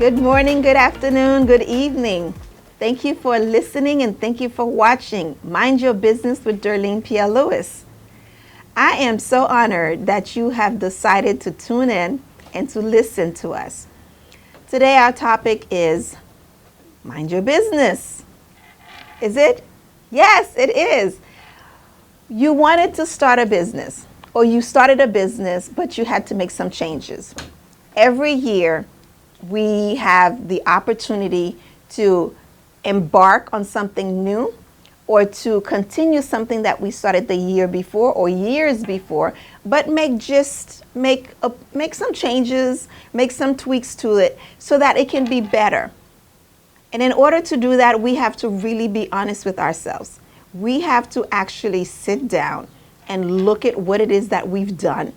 Good morning, good afternoon, good evening. Thank you for listening and thank you for watching Mind Your Business with Darlene P. Lewis. I am so honored that you have decided to tune in and to listen to us. Today our topic is Mind Your Business. Is it? Yes, it is. You wanted to start a business, or you started a business, but you had to make some changes. Every year, we have the opportunity to embark on something new or to continue something that we started the year before or years before, but make some changes, make some tweaks to it so that it can be better. And in order to do that, we have to really be honest with ourselves. We have to actually sit down and look at what it is that we've done,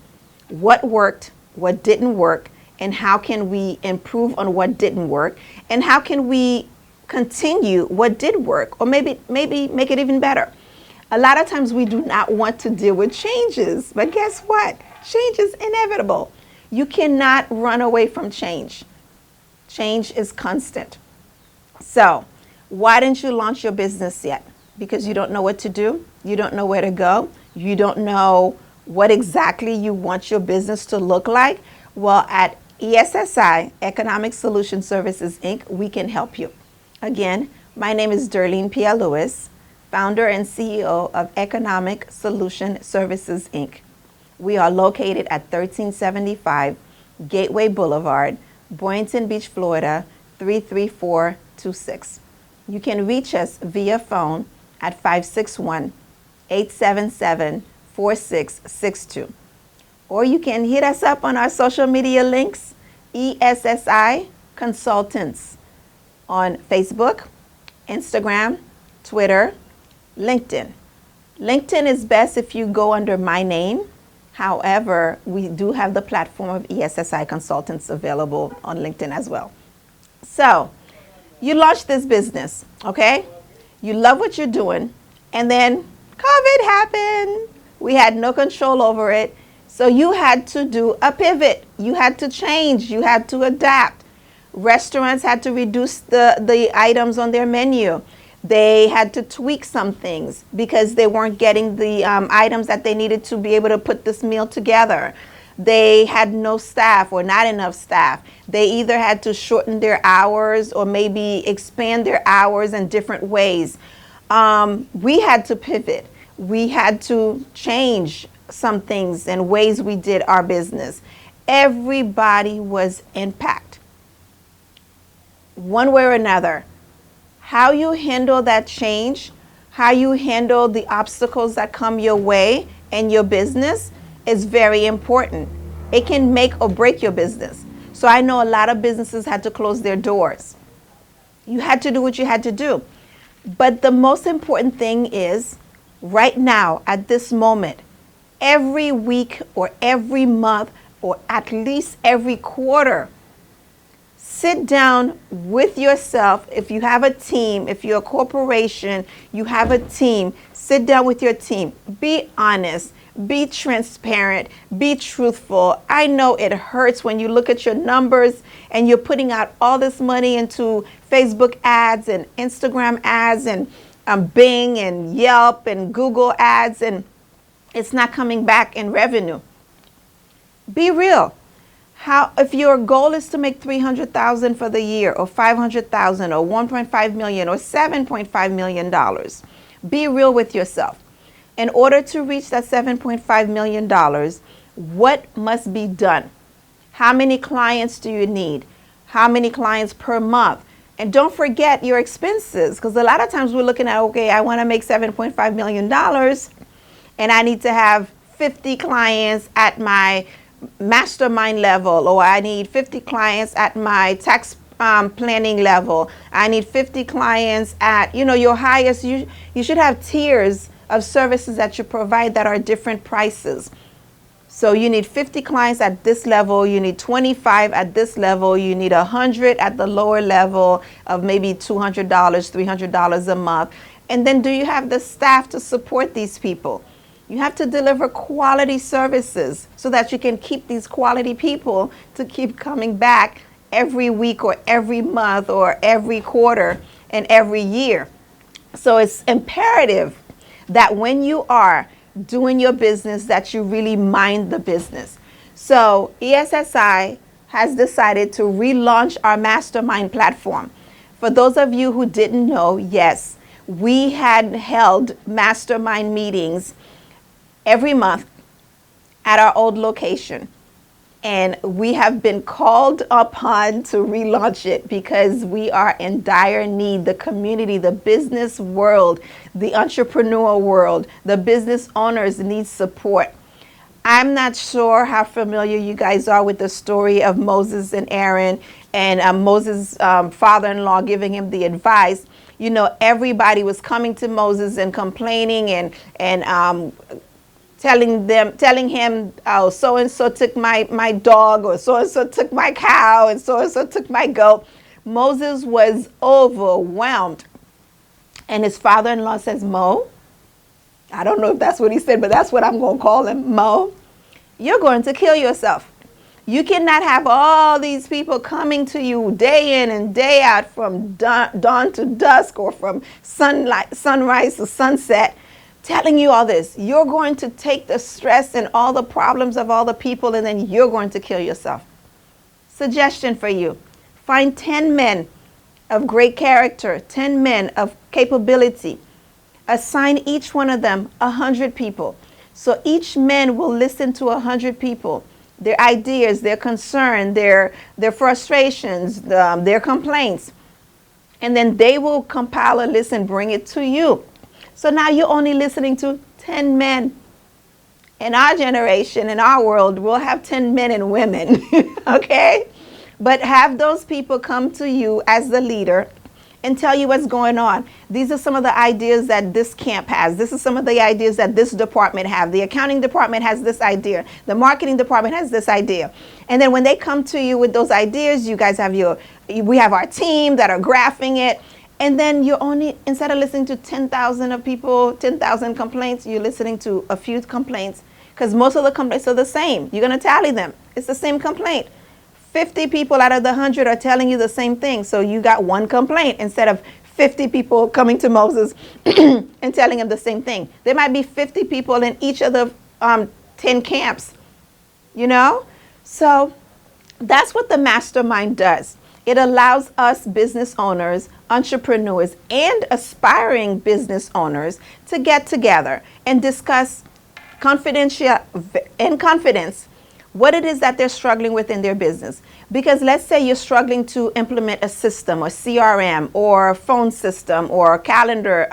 what worked, what didn't work, and how can we improve on what didn't work, and how can we continue what did work, or maybe make it even better. A lot of times we do not want to deal with changes, but guess what? Change is inevitable. You cannot run away from change. Change is constant. So why didn't you launch your business yet? Because you don't know what to do, you don't know where to go, you don't know what exactly you want your business to look like. Well, at ESSI, Economic Solution Services, Inc., we can help you. Again, my name is Darlene P. Lewis, founder and CEO of Economic Solution Services, Inc. We are located at 1375 Gateway Boulevard, Boynton Beach, Florida, 33426. You can reach us via phone at 561-877-4662. Or you can hit us up on our social media links, ESSI Consultants, on Facebook, Instagram, Twitter, LinkedIn. LinkedIn is best if you go under my name. However, we do have the platform of ESSI Consultants available on LinkedIn as well. So, you launched this business, okay? You love what you're doing, and then COVID happened. We had no control over it. So you had to do a pivot. You had to change. You had to adapt. Restaurants had to reduce the items on their menu. They had to tweak some things because they weren't getting the items that they needed to be able to put this meal together. They had no staff or not enough staff. They either had to shorten their hours or maybe expand their hours in different ways. We had to pivot. We had to change some things and ways we did our business. Everybody was impacted one way or another. How you handle that change, how you handle the obstacles that come your way in your business is very important. It can make or break your business. So I know a lot of businesses had to close their doors. You had to do what you had to do. But the most important thing is right now, at this moment, every week or every month or at least every quarter, sit down with yourself. If you have a team, if you're a corporation, you have a team, sit down with your team. Be honest, be transparent, be truthful. I know it hurts when you look at your numbers and you're putting out all this money into Facebook ads and Instagram ads and Bing and Yelp and Google ads, and it's not coming back in revenue. Be real. If your goal is to make $300,000 for the year, or $500,000, or $1.5 million, or $7.5 million, be real with yourself. In order to reach that $7.5 million, what must be done? How many clients do you need? How many clients per month? And don't forget your expenses, because a lot of times we're looking at, okay, I want to make $7.5 million. And I need to have 50 clients at my mastermind level, or I need 50 clients at my tax planning level. I need 50 clients at, your highest. You should have tiers of services that you provide that are different prices. So you need 50 clients at this level, you need 25 at this level, you need 100 at the lower level of maybe $200, $300 a month. And then do you have the staff to support these people? You have to deliver quality services so that you can keep these quality people to keep coming back every week or every month or every quarter and every year. So it's imperative that when you are doing your business, that you really mind the business. So ESSI has decided to relaunch our mastermind platform. For those of you who didn't know, yes, we had held mastermind meetings every month at our old location. And we have been called upon to relaunch it because we are in dire need. The community, the business world, the entrepreneur world, the business owners need support. I'm not sure how familiar you guys are with the story of Moses and Aaron and Moses' father-in-law giving him the advice. You know, everybody was coming to Moses and complaining and telling him, oh, so and so took my dog, or so and so took my cow, and so took my goat. Moses was overwhelmed. And his father-in-law says, Mo, I don't know if that's what he said, but that's what I'm going to call him. Mo, you're going to kill yourself. You cannot have all these people coming to you day in and day out from dawn to dusk, or from sunrise to sunset, telling you all this. You're going to take the stress and all the problems of all the people, and then you're going to kill yourself. Suggestion for you. Find 10 men of great character, 10 men of capability. Assign each one of them 100 people. So each man will listen to 100 people, their ideas, their concern, their frustrations, their complaints. And then they will compile a list and bring it to you. So now you're only listening to 10 men. In our generation, in our world, we'll have 10 men and women, okay? But have those people come to you as the leader and tell you what's going on. These are some of the ideas that this camp has. This is some of the ideas that this department have. The accounting department has this idea. The marketing department has this idea. And then when they come to you with those ideas, you guys have we have our team that are graphing it. And then you're only, instead of listening to 10,000 of people, 10,000 complaints, you're listening to a few complaints, because most of the complaints are the same. You're going to tally them. It's the same complaint. 50 people out of the 100 are telling you the same thing. So you got one complaint instead of 50 people coming to Moses and telling him the same thing. There might be 50 people in each of the 10 camps, you know? So that's what the mastermind does. It allows us business owners, entrepreneurs, and aspiring business owners to get together and discuss in confidence what it is that they're struggling with in their business. Because let's say you're struggling to implement a system or CRM or phone system or calendar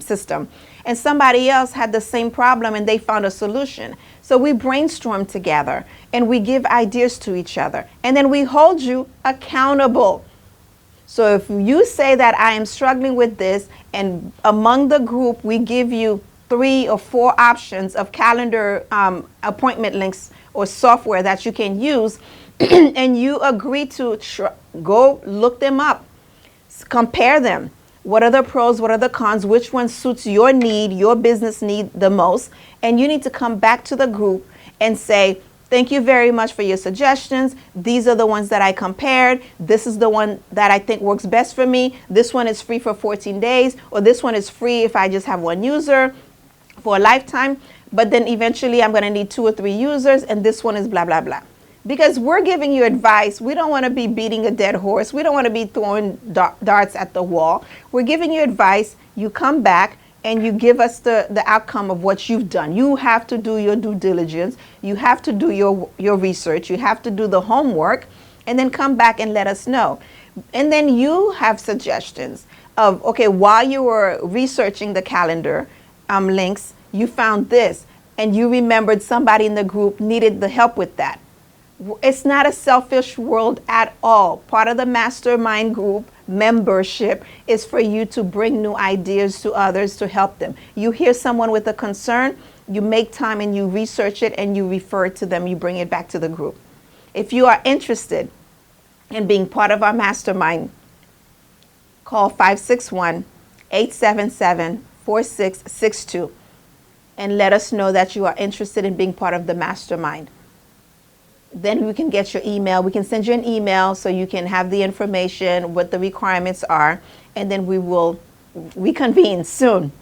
system, and somebody else had the same problem and they found a solution. So we brainstorm together and we give ideas to each other, and then we hold you accountable. So if you say that I am struggling with this, and among the group we give you 3 or 4 options of calendar appointment links or software that you can use, and you agree to go look them up, compare them. What are the pros? What are the cons? Which one suits your need, your business need the most? And you need to come back to the group and say, thank you very much for your suggestions. These are the ones that I compared. This is the one that I think works best for me. This one is free for 14 days, or this one is free if I just have one user for a lifetime. But then eventually I'm going to need 2 or 3 users, and this one is blah, blah, blah. Because we're giving you advice. We don't want to be beating a dead horse. We don't want to be throwing darts at the wall. We're giving you advice. You come back and you give us the outcome of what you've done. You have to do your due diligence. You have to do your research. You have to do the homework, and then come back and let us know. And then you have suggestions of, okay, while you were researching the calendar links, you found this, and you remembered somebody in the group needed the help with that. It's not a selfish world at all. Part of the mastermind group membership is for you to bring new ideas to others to help them. You hear someone with a concern, you make time and you research it and you refer it to them, you bring it back to the group. If you are interested in being part of our mastermind, call 561-877-4662 and let us know that you are interested in being part of the mastermind. Then we can get your email. We can send you an email so you can have the information, what the requirements are, and then we will reconvene soon.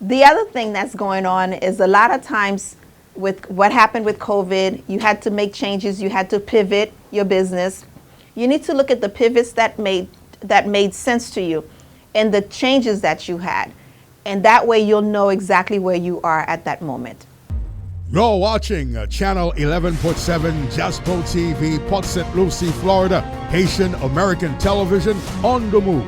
The other thing that's going on is a lot of times with what happened with COVID, you had to make changes, you had to pivot your business. You need to look at the pivots that made sense to you and the changes that you had. And that way you'll know exactly where you are at that moment. You're watching Channel 11.7 Jaspo TV, Port St. Lucie, Florida, Haitian American television on the move.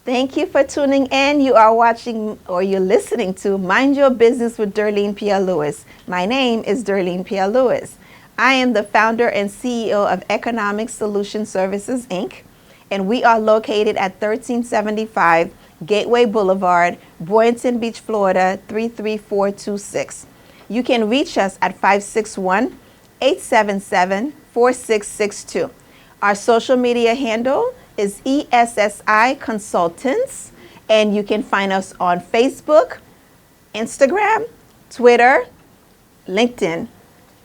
Thank you for tuning in. You are watching or you're listening to Mind Your Business with Darlene Pierre Lewis. My name is Darlene Pierre Lewis. I am the founder and CEO of Economic Solution Services, Inc., and we are located at 1375 Gateway Boulevard, Boynton Beach, Florida, 33426. You can reach us at 561-877-4662. Our social media handle is ESSI Consultants, and you can find us on Facebook, Instagram, Twitter, LinkedIn.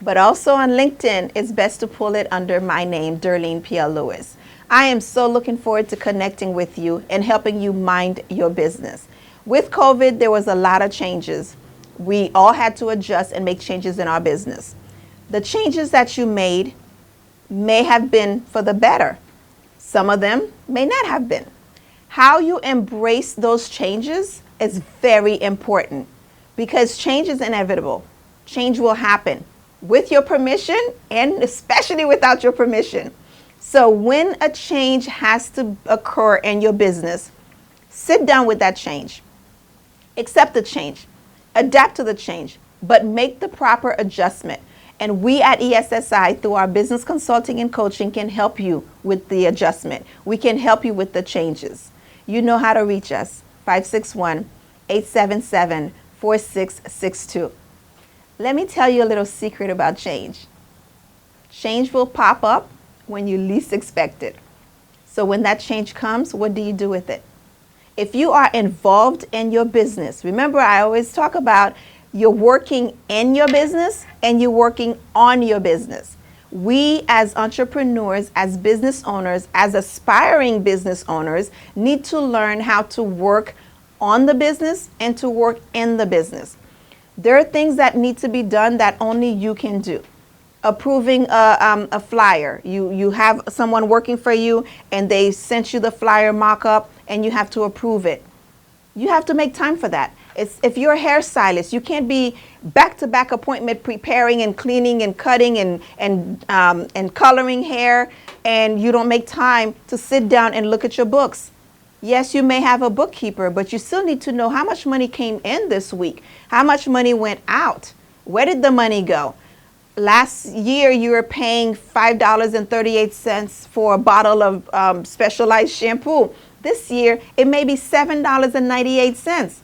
But also on LinkedIn, it's best to pull it under my name, Darlene Pierre Lewis. I am so looking forward to connecting with you and helping you mind your business. With COVID, there was a lot of changes. We all had to adjust and make changes in our business. The changes that you made may have been for the better. Some of them may not have been. How you embrace those changes is very important because change is inevitable. Change will happen with your permission and especially without your permission. So when a change has to occur in your business, sit down with that change. Accept the change. Adapt to the change, but make the proper adjustment. And we at ESSI, through our business consulting and coaching, can help you with the adjustment. We can help you with the changes. You know how to reach us, 561-877-4662. Let me tell you a little secret about change. Change will pop up when you least expect it. So when that change comes, what do you do with it? If you are involved in your business, remember I always talk about you're working in your business and you're working on your business. We as entrepreneurs, as business owners, as aspiring business owners, need to learn how to work on the business and to work in the business. There are things that need to be done that only you can do. Approving a flyer. You have someone working for you and they sent you the flyer mock-up and you have to approve it. You have to make time for that. If you're a hairstylist, you can't be back-to-back appointment preparing and cleaning and cutting and coloring hair, and you don't make time to sit down and look at your books. Yes, you may have a bookkeeper, but you still need to know how much money came in this week, how much money went out, where did the money go? Last year, you were paying $5.38 for a bottle of specialized shampoo. This year, it may be $7.98.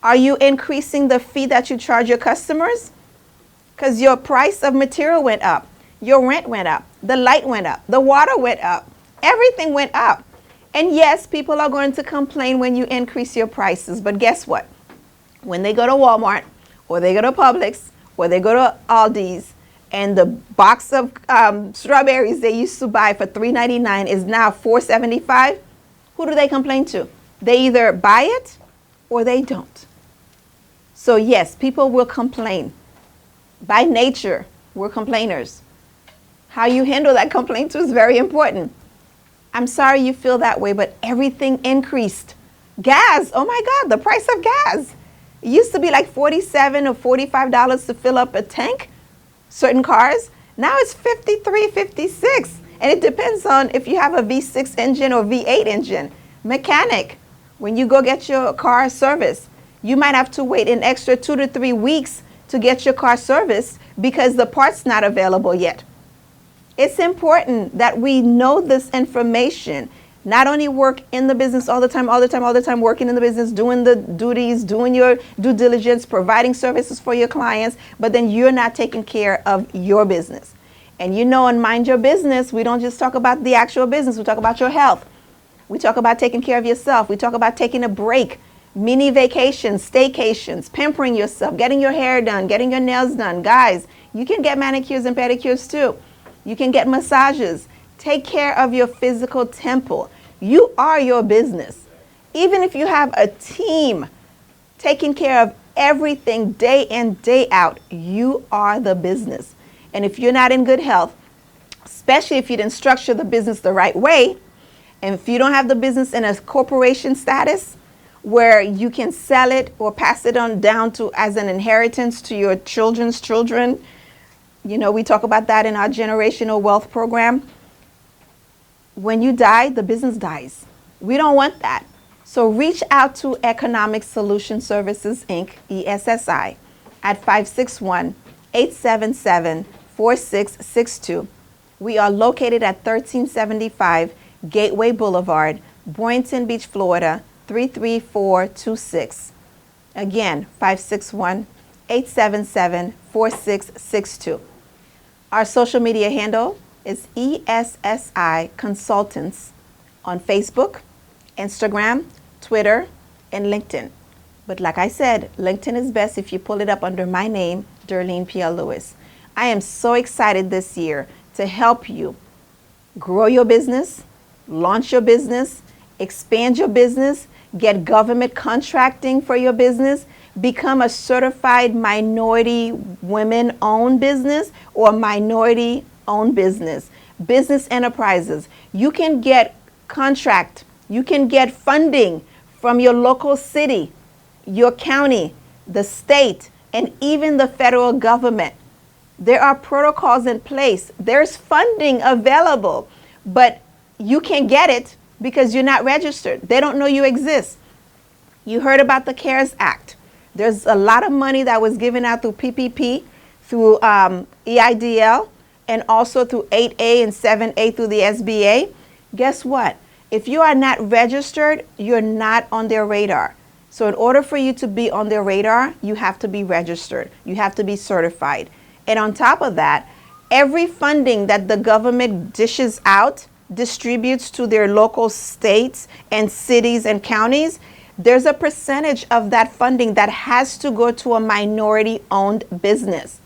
Are you increasing the fee that you charge your customers? Because your price of material went up, your rent went up, the light went up, the water went up, everything went up. And yes, people are going to complain when you increase your prices, but guess what? When they go to Walmart or they go to Publix or they go to Aldi's and the box of strawberries they used to buy for $3.99 is now $4.75, who do they complain to? They either buy it or they don't. So yes, people will complain. By nature, we're complainers. How you handle that complaint too is very important. I'm sorry you feel that way, but everything increased. Gas, oh my God, the price of gas. It used to be like $47 or $45 to fill up a tank, certain cars. Now it's $53, $56. And it depends on if you have a V6 engine or V8 engine. Mechanic, when you go get your car serviced, you might have to wait an extra 2 to 3 weeks to get your car serviced because the part's not available yet. It's important that we know this information. Not only work in the business all the time, working in the business, doing the duties, doing your due diligence, providing services for your clients, but then you're not taking care of your business. And you know, in Mind Your Business, we don't just talk about the actual business, we talk about your health. We talk about taking care of yourself. We talk about taking a break, mini vacations, staycations, pampering yourself, getting your hair done, getting your nails done. Guys, you can get manicures and pedicures too. You can get massages. Take care of your physical temple. You are your business. Even if you have a team taking care of everything day in, day out, you are the business. And if you're not in good health, especially if you didn't structure the business the right way, and if you don't have the business in a corporation status where you can sell it or pass it on down to as an inheritance to your children's children, you know, we talk about that in our generational wealth program. When you die, the business dies. We don't want that. So reach out to Economic Solution Services, Inc., ESSI, at 561-877-4662. We are located at 1375 Gateway Boulevard, Boynton Beach, Florida, 33426. Again, 561-877-4662. Our social media handle is ESSI Consultants on Facebook, Instagram, Twitter, and LinkedIn. But like I said, LinkedIn is best if you pull it up under my name, Darlene P.L. Lewis. I am so excited this year to help you grow your business, launch your business, expand your business, get government contracting for your business, become a certified minority women-owned business or minority-owned business, business enterprises. You can get contract, you can get funding from your local city, your county, the state, and even the federal government. There are protocols in place. There's funding available, but you can't get it because you're not registered. They don't know you exist. You heard about the CARES Act. There's a lot of money that was given out through PPP, through EIDL, and also through 8A and 7A through the SBA. Guess what? If you are not registered, you're not on their radar. So in order for you to be on their radar, you have to be registered. You have to be certified. And on top of that, every funding that the government dishes out, distributes to their local states and cities and counties, there's a percentage of that funding that has to go to a minority-owned business.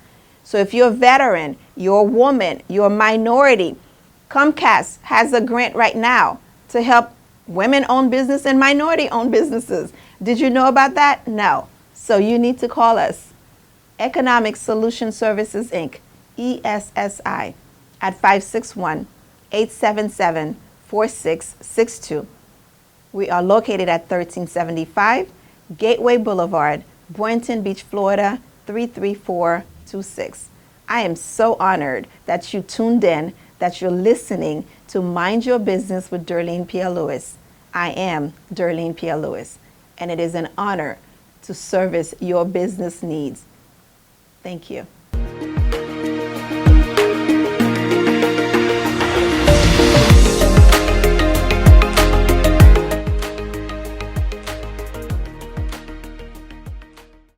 So if you're a veteran, you're a woman, you're a minority, Comcast has a grant right now to help women-owned business and minority-owned businesses. Did you know about that? No. So you need to call us. Economic Solution Services, Inc., ESSI, at 561-877-4662. We are located at 1375 Gateway Boulevard, Boynton Beach, Florida, 33426. I am so honored that you tuned in, that you're listening to Mind Your Business with Darlene P.L. Lewis. I am Darlene P.L. Lewis, and it is an honor to service your business needs. Thank you.